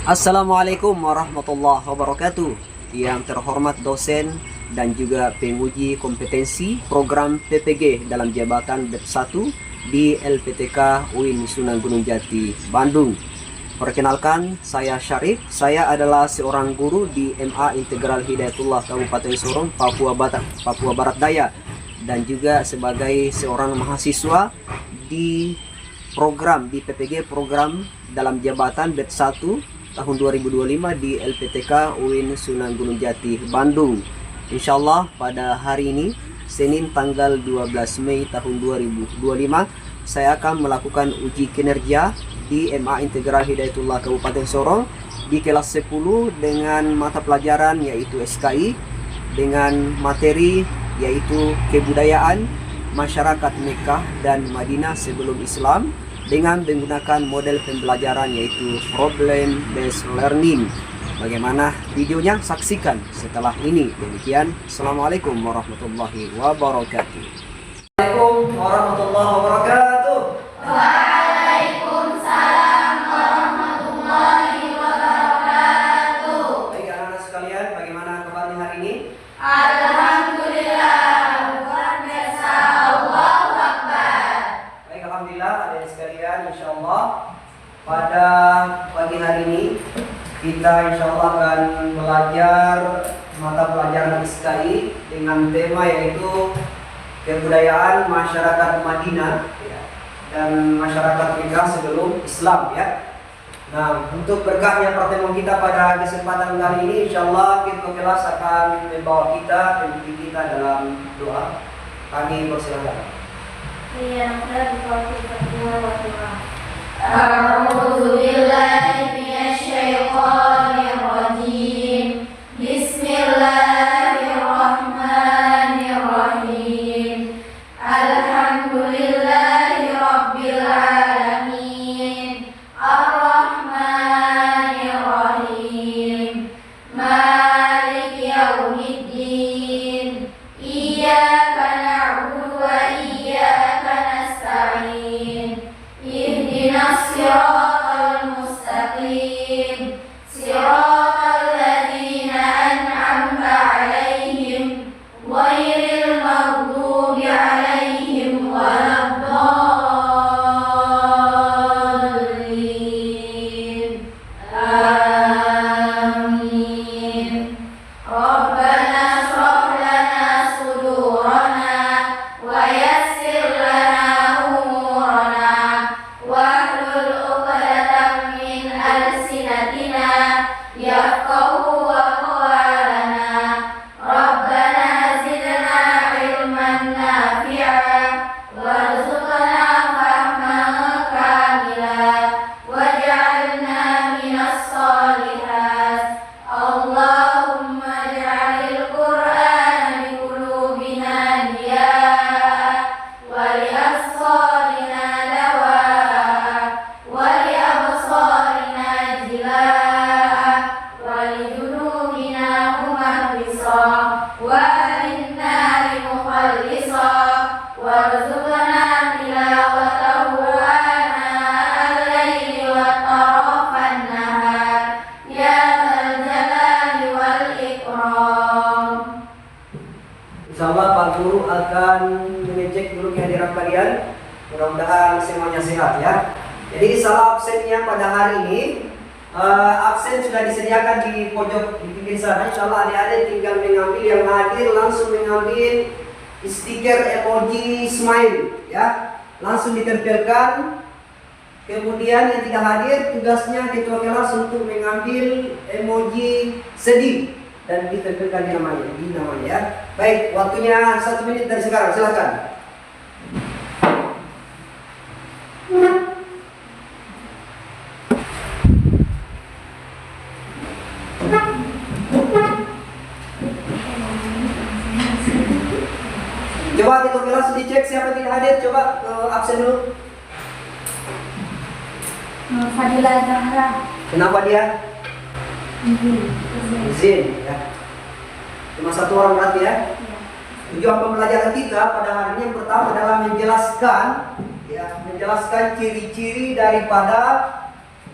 Assalamualaikum warahmatullahi wabarakatuh. Yang terhormat dosen dan juga penguji kompetensi program PPG dalam jabatan BEP 1 di LPTK UIN Sunan Gunung Jati, Bandung. Perkenalkan, saya Syarif. Saya adalah seorang guru di MA Integral Hidayatullah Kabupaten Sorong, Papua Barat Daya, dan juga sebagai seorang mahasiswa di PPG program dalam jabatan BEP 1 tahun 2025 di LPTK UIN Sunan Gunung Jati, Bandung. Insyaallah pada hari ini, Senin tanggal 12 Mei tahun 2025, saya akan melakukan uji kinerja di MA Integral Hidayatullah Kabupaten Sorong di kelas 10 dengan mata pelajaran yaitu SKI, dengan materi yaitu kebudayaan masyarakat Mekah dan Madinah sebelum Islam, dengan menggunakan model pembelajaran yaitu problem based learning. Bagaimana videonya? Saksikan setelah ini. Demikian, Assalamualaikum warahmatullahi wabarakatuh. Assalamualaikum warahmatullahi wabarakatuh. Waalaikumsalam warahmatullahi wabarakatuh. Baik anak-anak sekalian, bagaimana kabarnya hari ini? Alhamdulillah, luar biasa, Allahu Akbar. Baik, alhamdulillah adik sekalian, insyaallah pada pagi hari ini kita insyaallah akan belajar mata pelajaran SKI dengan tema yaitu kebudayaan masyarakat Madinah dan masyarakat Mekah sebelum Islam ya. Nah, untuk berkahnya pertemuan kita pada kesempatan kali ini, insyaallah kita kelas akan membawa kita, pendidik kita dalam doa. Kami persilakan. A'udzu billahi minasy syaithanir rajim. Bismillahirrahmanirrahim. Alhamdulillahi rabbil alamin. Ar-Rahmanir Rahim. Maliki yaumiddin. Iyyaka na'budu wa iyyaka nasta'in. Ihdinas siratal mustaqim. Siratal ladzina an'amta 'alaihim ghairil maghdubi 'alaihim waladdallin. Amin. Rabbana shrah lana sudurana wa yassir lana umurana wahlul 'uqdatam min alsinatina yafqahu aqwalana. Rabbana zidna ilman nafi'a warzuqna fahman kamila waj'alna minas solihat. Allahumma ja'alil Qur'ana bi qulubina diya'a wa li absarina dawa'a wa li absarina jila'a wa li junubina mumarrisa wa arinna li mukhallisa warzuqna tilawatahu ana al-laili wa tarafan nahar ya dzal jalali wal ikram. Insyaallah Pak Guru akan mengecek dulu kehadiran kalian. Mudah-mudahan semuanya sehat ya. Jadi salah absennya pada hari ini, absen sudah disediakan di pojok di pinggir sana. Insyaallah adik-adik tinggal mengambil, yang hadir langsung mengambil stiker emoji smile ya. Langsung ditempelkan. Kemudian yang tidak hadir, tugasnya ketua kelas untuk mengambil emoji sedih dan ditempelkan di namanya ya. Baik, waktunya 1 menit dari sekarang, silakan. Coba ketua kelas dicek siapa yang tidak hadir, coba absen dulu. Fadila Zahra. Kenapa dia? Izin ya. Cuma satu orang berarti ya. Tujuan pembelajaran kita pada hari ini yang pertama adalah menjelaskan ciri-ciri daripada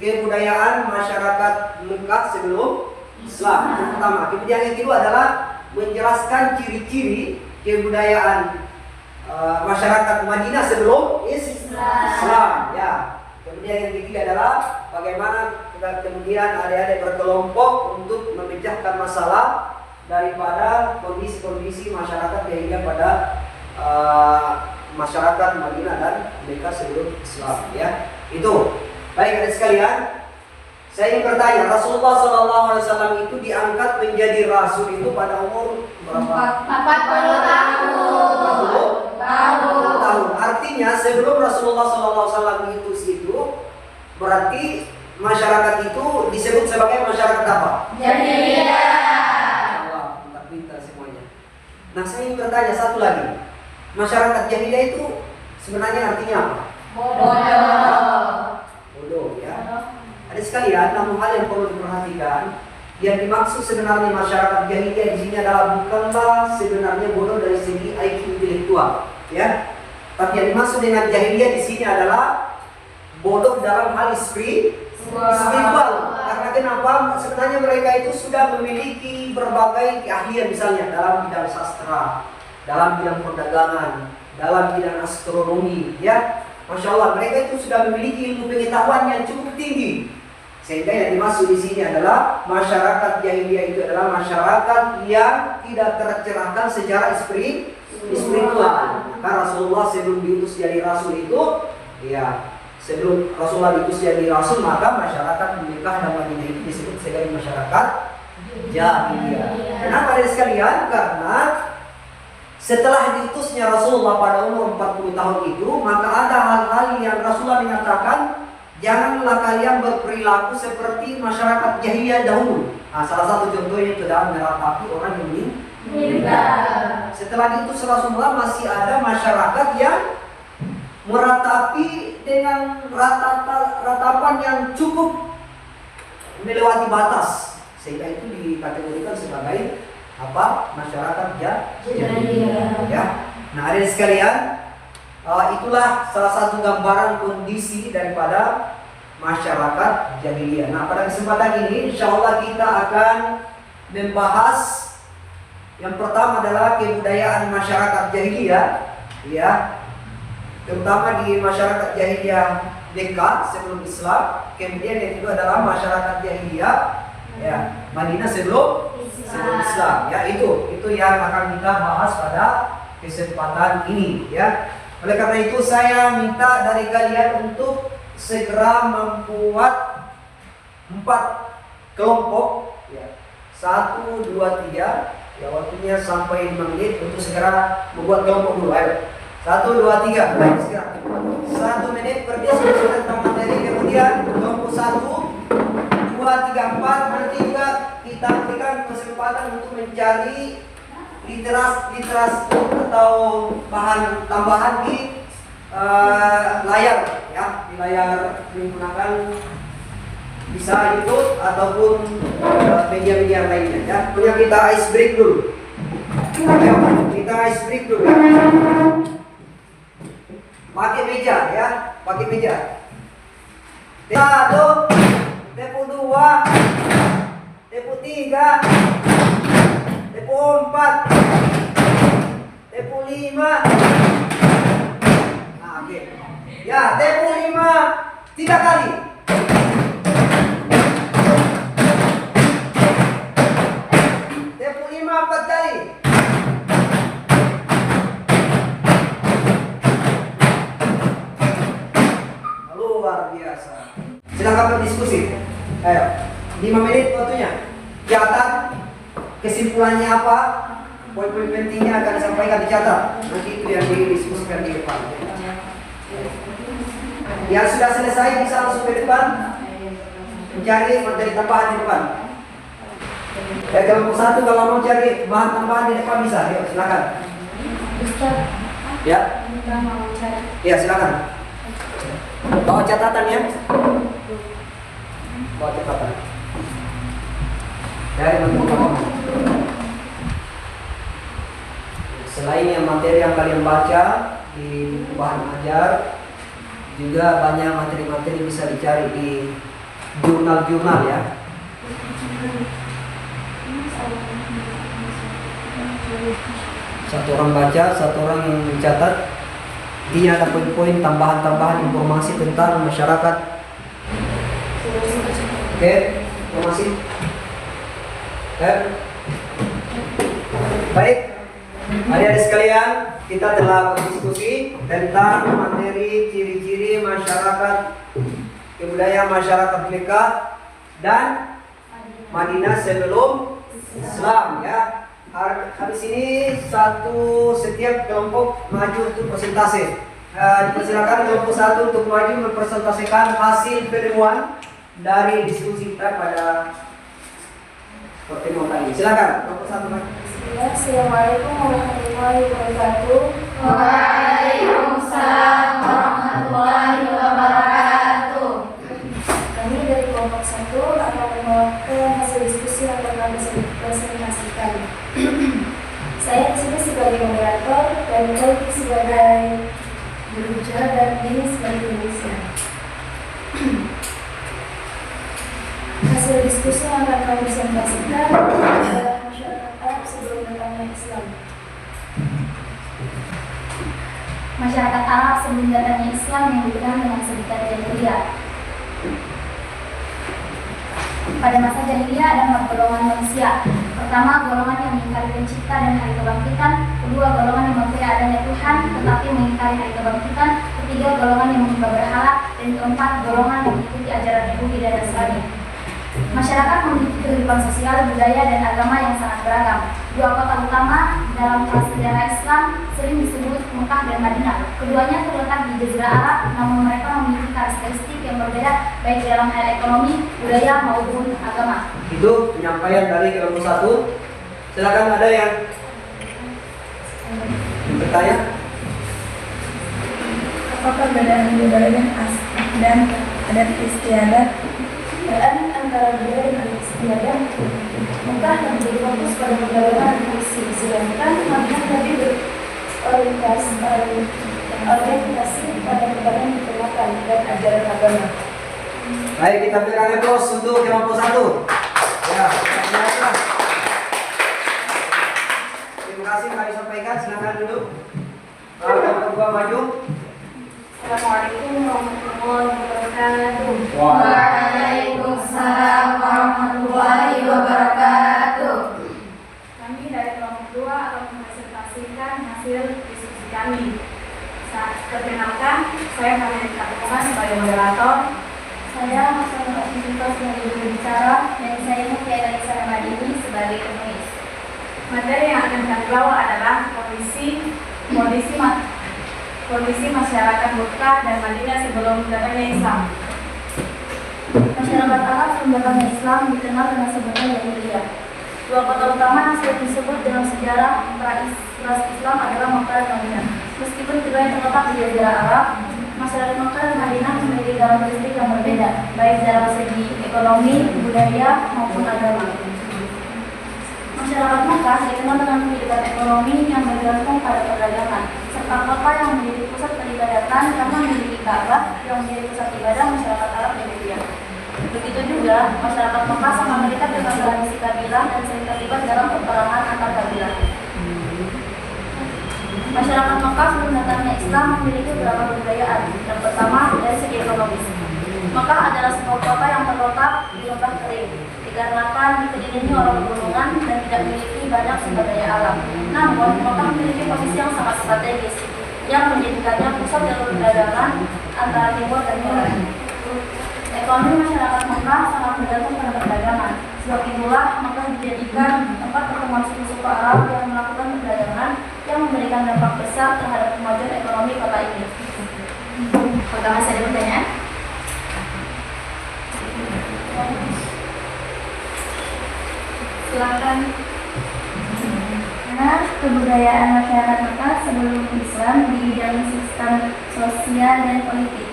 kebudayaan masyarakat Mekah sebelum Islam. Yang pertama. Kemudian yang kedua adalah menjelaskan ciri-ciri kebudayaan masyarakat Madinah sebelum Islam. Ya. Kemudian yang ketiga adalah bagaimana kemudian adik-adik berkelompok untuk memecahkan masalah daripada kondisi-kondisi masyarakat jahiliyah pada masyarakat Madinah dan Mekah sebelum Islam. Ya, itu. Baik adik sekalian, saya ingin bertanya, Rasulullah SAW itu diangkat menjadi rasul itu pada umur berapa? 40 tahun. Artinya sebelum Rasulullah SAW itu berarti masyarakat itu disebut sebagai masyarakat apa? Jahiliyah. Wah, pintar-pintar semuanya. Nah, saya ingin bertanya satu lagi. Masyarakat jahiliyah itu sebenarnya artinya apa? Bodoh, ya. Ada sekalian, namun hal yang perlu diperhatikan, yang dimaksud sebenarnya masyarakat jahiliyah di sini adalah bukanlah sebenarnya bodoh dari segi IQ intelektual, ya. Tapi yang dimaksud dengan jahiliyah di sini adalah bodoh dalam hal spiritual. Karena kenapa? Sebenarnya mereka itu sudah memiliki berbagai keahlian, misalnya dalam bidang sastra, dalam bidang perdagangan, dalam bidang astronomi, ya. Masya Allah, mereka itu sudah memiliki ilmu pengetahuan yang cukup tinggi. Sehingga yang dimaksud di sini adalah masyarakat jahiliyah itu adalah masyarakat yang tidak tercerahkan secara spiritual. Maka Rasulullah sebelum diutus jadi rasul itu, ya, sebelum Rasulullah diutus jadi rasul, maka masyarakat di Mekah dan Madinah itu disebut sebagai masyarakat jahiliyah. Kenapa dari sekalian? Karena setelah diutusnya Rasulullah pada umur 40 tahun itu, maka ada hal-hal yang Rasulullah menyatakan, janganlah kalian berperilaku seperti masyarakat jahiliyah dahulu. Nah, salah satu contohnya itu adalah meratapi orang yang meninggal. Setelah diutus Rasulullah masih ada masyarakat yang meratapi dengan ratapan yang cukup melewati batas, sehingga itu dikategorikan sebagai apa? Masyarakat jahiliyah. Ya. Nah, adik sekalian, itulah salah satu gambaran kondisi daripada masyarakat jahiliyah. Nah, pada kesempatan ini insyaallah kita akan membahas yang pertama adalah kebudayaan masyarakat jahiliyah, ya. Terutama di masyarakat jahiliyah Mekah sebelum Islam. Kemudian yang kedua adalah masyarakat jahiliyah, ya, Madinah sebelum Islam. Ya, itu yang akan kita bahas pada kesempatan ini, ya. Oleh karena itu saya minta dari kalian untuk segera membuat 4 kelompok, ya. 1, 2, 3. Ya, waktunya sampai 5 menit untuk segera membuat kelompok dulu. Ayo. 1, 2, 3. Baik, segera. 1 menit berdiskusi tentang materi. Kemudian kelompok 1, 2, 3, 4. Nanti juga kita berikan kesempatan untuk mencari literasi atau bahan tambahan di layar, ya, di layar menggunakan bisa YouTube ataupun media-media lainnya, ya. Kemudian kita ice break dulu. Ayo, kita ice break dulu. Pakai meja, ya, pakai meja. 1, tempo 2, tempo 3, tempo 4, tempo 5. Nah, oke. Ya, tempo 5 3 kali. Tempo 5 4 kali. Luar biasa. Silakan berdiskusi. Ayo, 5 menit waktunya. Catat kesimpulannya apa, poin-poin pentingnya akan disampaikan, dicatat. Nanti itu yang didiskusikan di depan. Yang sudah selesai bisa langsung ke depan mencari materi tambahan di depan. Kelompok 1 kalau mau cari bahan tambahan di depan bisa, yuk silakan. Ya. Ya, silakan. Bawa catatan, ya. Bawa catatan. Dari teman-teman. Selain yang materi yang kalian baca di buku bahan ajar, juga banyak materi-materi bisa dicari di jurnal-jurnal ya. Satu orang baca, satu orang yang mencatat. Ini ada poin-poin tambahan-tambahan informasi tentang masyarakat. Oke, informasi. Baik, adik-adik sekalian, kita telah berdiskusi tentang materi ciri-ciri masyarakat, kebudayaan masyarakat Mekah dan Madinah sebelum Islam ya. Habis ini setiap kelompok maju untuk presentasi. Dipersilakan kelompok 1 untuk maju mempresentasikan hasil penemuan dari diskusi kita pada pertemuan kali ini. Silakan kelompok 1 maju. Assalamualaikum warahmatullahi wabarakatuh. Waalaikumsalam warahmatullahi wabarakatuh. Kami dari kelompok 1 akan membawakan hasil diskusi yang telah dipresentasikan. Saya di sini sebagai moderator dan Kiki sebagai jurubicara dan ini sebagai penulisnya. Hasil diskusi yang akan kami presentasikan adalah masyarakat Arab sebelum datangnya Islam. Masyarakat Arab sebelum datangnya Islam yang dikenal dengan sebutan jahiliyah. Pada masa jahiliyah ada 4 golongan manusia. Pertama, golongan yang mengingkari pencipta dan hari kebangkitan. Kedua, golongan yang mengakui adanya Tuhan tetapi mengingkari hari kebangkitan. Ketiga, golongan yang menyembah berhala. Dan keempat, golongan yang mengikuti ajaran Yahudi dan Nasrani. Masyarakat memiliki kehidupan sosial, budaya, dan agama yang sangat beragam. 2 kota utama dalam prasejarah Islam sering disebut Mekah dan Madinah. Keduanya terletak di Jazirah Arab, namun mereka memiliki karakteristik yang berbeda baik dalam hal ekonomi, budaya, maupun agama. Itu penyampaian dari kelompok 1. Silakan ada yang bertanya. Apakah perbedaan budaya dan adat istiadat? Perbedaan antara budaya dan adat istiadat Mekah lebih fokus pada perdagangan dan produksi, sedangkan Madinah lebih berorientasi pada perdagangan peternakan dan ajaran agama. Baik, kita berikan aplaus untuk kelompok 1. Ya, silakan. Terima kasih kami sampaikan. Silakan duduk. Kelompok 2 maju. Assalamualaikum warahmatullahi wabarakatuh. Waalaikumsalam warahmatullahi wabarakatuh. Kami dari kelompok 2 akan mempresentasikan hasil diskusi kami. Perkenalkan, saya Hamid Katuman sebagai moderator. Saya Masyarakat Asyifa sebagai jurubicara dan saya Mutiara Isara Madini sebagai penulis. Materi yang akan kami bawa adalah kondisi masyarakat Mekah dan Madinah sebelum datangnya Islam. Masyarakat Arab sebelum datangnya Islam dikenal dengan sebutan jahiliyah. 2 kota utama yang sering disebut dalam sejarah pra-Islam adalah Mekah dan Madinah. Meskipun keduanya terletak di Jazirah Arab, masyarakat Mekah dan Madinah memiliki karakteristik yang berbeda, baik dalam segi ekonomi, budaya, maupun agama. Masyarakat Mekah dikenal dengan kehidupan ekonomi yang bergantung pada perdagangan, serta kota yang menjadi pusat peribadatan karena memiliki Ka'bah yang menjadi pusat ibadah masyarakat Arab jahiliyah. Begitu juga, masyarakat Mekah sangat mengikat dengan tradisi kabilah dan sering terlibat dalam peperangan antar kabilah. Masyarakat Mekah sebelum datangnya Islam memiliki beberapa kebudayaan. Yang pertama, dari segi ekonomis. Mekah adalah sebuah kota yang terletak di lembah kering, dikarenakan dikelilingi oleh pegunungan dan tidak memiliki banyak sumber daya alam. Namun, Mekah memiliki posisi yang sangat strategis, yang menjadikannya pusat jalur perdagangan antara timur dan barat. Ekonomi masyarakat Mekah sangat bergantung pada perdagangan. Sebab itulah Mekah dijadikan tempat pertemuan suku-suku Arab yang melakukan perdagangan yang memberikan dampak besar terhadap kemajuan ekonomi kota ini. Apakah masih ada pertanyaan? Silakan. Karena kebudayaan masyarakat Mekah sebelum Islam di bidang sistem sosial dan politik.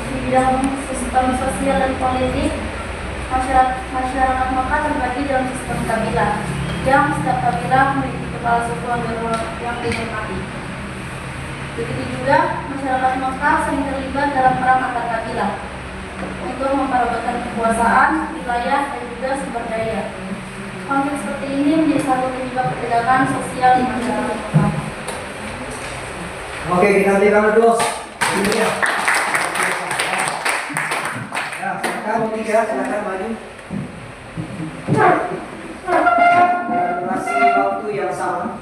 Di bidang sistem sosial dan politik, masyarakat Mekah terbagi dalam sistem kabilah, yang setiap kabilah memiliki kepala suku yang dihormati. Begitu juga masyarakat Mekah sering terlibat dalam perang antar kabilah untuk memperebutkan kekuasaan, wilayah, dan juga sumber daya. Konflik seperti ini menjadi satu penyebab ketegangan sosial di masyarakat Mekah. Oke, kita berikan terus. Ini ya. Ya, silakan tiga, silakan maju. Durasi waktu yang sama.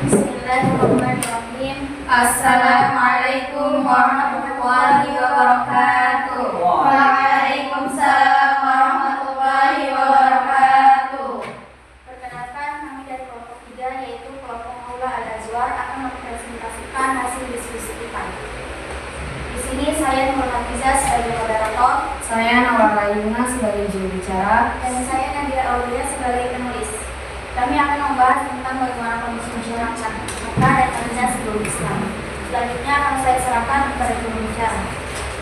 Bismillahirrahmanirrahim. Assalamualaikum warahmatullahi wabarakatuh. Waalaikumsalam warahmatullahi wabarakatuh. Perkenalkan, kami dari kelompok 3 yaitu kelompok Aula Al-Azwar akan mempresentasikan hasil diskusi kita. Di sini saya Nurul Hafizah sebagai moderator, Saya Nawar Layuna sebagai juru bicara. dan saya Nadia Aulia sebagai penulis. Kami akan membahas tentang bagaimana kondisi masyarakat Mekah dan Madinah sebelum Islam. Selanjutnya akan saya serahkan kepada juru bicara.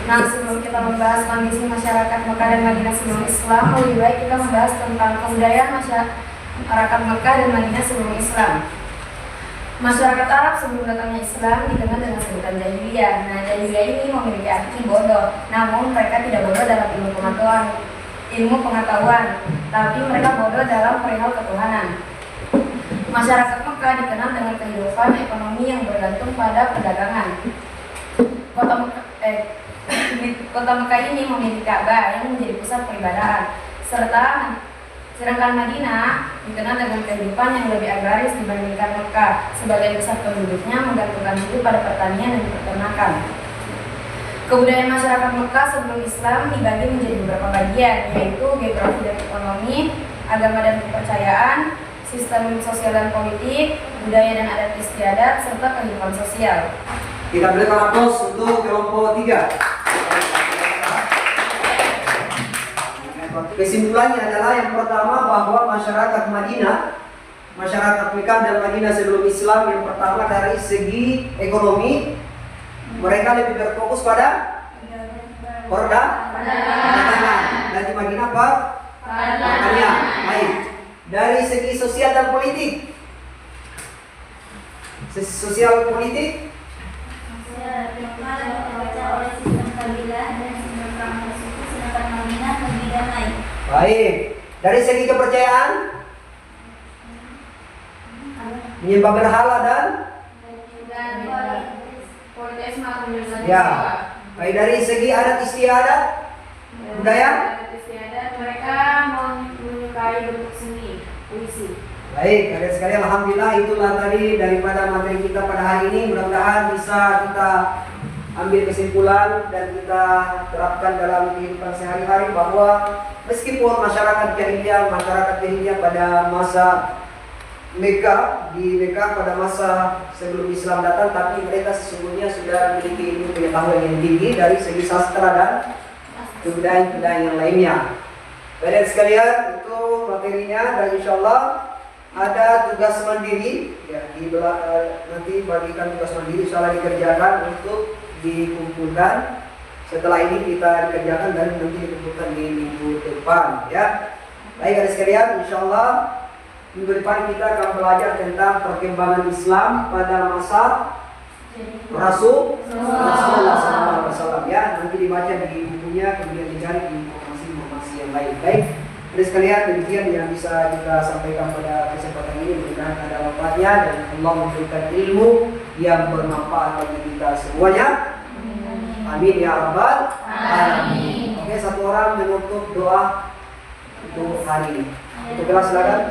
Nah, sebelum kita membahas kondisi masyarakat Mekah dan Madinah sebelum Islam, lebih baik kita membahas tentang kebudayaan masyarakat Mekah dan Madinah sebelum Islam. Masyarakat Arab sebelum datangnya Islam dikenal dengan sebutan jahiliyah. Nah, jahiliyah ini memiliki arti bodoh, namun mereka tidak bodoh dalam ilmu pengetahuan, tapi mereka bodoh dalam perihal ketuhanan. Masyarakat Mekah dikenal dengan kehidupan ekonomi yang bergantung pada perdagangan. Kota Mekah ini memiliki Ka'bah yang menjadi pusat peribadahan, sedangkan Madinah dikenal dengan kehidupan yang lebih agraris dibandingkan Mekah. Sebagai pusat penduduknya menggantungkan hidup pada pertanian dan peternakan. Kebudayaan masyarakat Mekah sebelum Islam dibagi menjadi beberapa bagian, yaitu geografi dan ekonomi, agama dan kepercayaan, sistem sosial dan politik, budaya dan adat istiadat, serta kehidupan sosial. Kita berikan aplaus untuk kelompok 3. Kesimpulannya adalah yang pertama bahwa masyarakat Mekah dan Madinah sebelum Islam yang pertama dari segi ekonomi mereka lebih berfokus pada perdagangan, dan di Madinah pertanian. Baik. Dari segi sosial dan politik, sosial politik oleh sistem kabilah dan sistem perang tersebut, sedangkan Madinah lebih damai. baik. Dari segi kepercayaan menyembah berhala dan ya. Baik, dari segi adat istiadat budaya mereka menyukai bentuk seni, puisi. baik. Kalian sekalian, alhamdulillah itulah tadi daripada materi kita pada hari ini. Mudah-mudahan bisa kita ambil kesimpulan dan kita terapkan dalam kehidupan sehari-hari bahwa meskipun masyarakat jahiliyah pada masa Mekah pada masa sebelum Islam datang, tapi mereka sesungguhnya sudah memiliki ilmu pengetahuan yang tinggi dari segi sastra dan kebudayaan yang lainnya. Kalian sekalian, itu materinya, dan insyaallah ada tugas mandiri ya, nanti bagikan tugas mandiri insyaallah dikerjakan untuk dikumpulkan. Setelah ini kita dikerjakan dan nanti dikumpulkan di minggu depan ya. Baik kalian sekalian, insyaallah minggu depan kita akan belajar tentang perkembangan Islam pada masa Rasulullah SAW ya. Nanti dibaca di bukunya, kemudian dicari informasi yang lain. Baik, jadi sekalian demikian yang bisa kita sampaikan pada kesempatan ini. Mudah-mudahan ada manfaatnya dan Allah memberikan ilmu yang bermanfaat bagi kita semuanya. Amin ya rabbal alamin. Oke, satu orang menutup doa untuk hari ini. Untuk kelas silakan.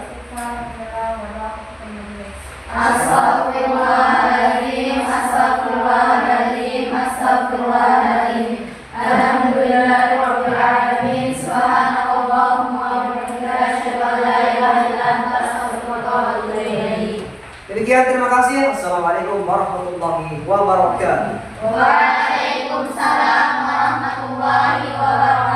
Astagfirullahaladzim, astagfirullahaladzim, astagfirullahaladzim. Alhamdulillahirabbil alamin. Subhanakallahumma wa bihamdika asyhadu an la ilaha illa anta astaghfiruka wa atubu ilaik. Demikian, terima kasih. Assalamualaikum warahmatullahi wabarakatuh. Waalaikumsalam warahmatullahi wabarakatuh.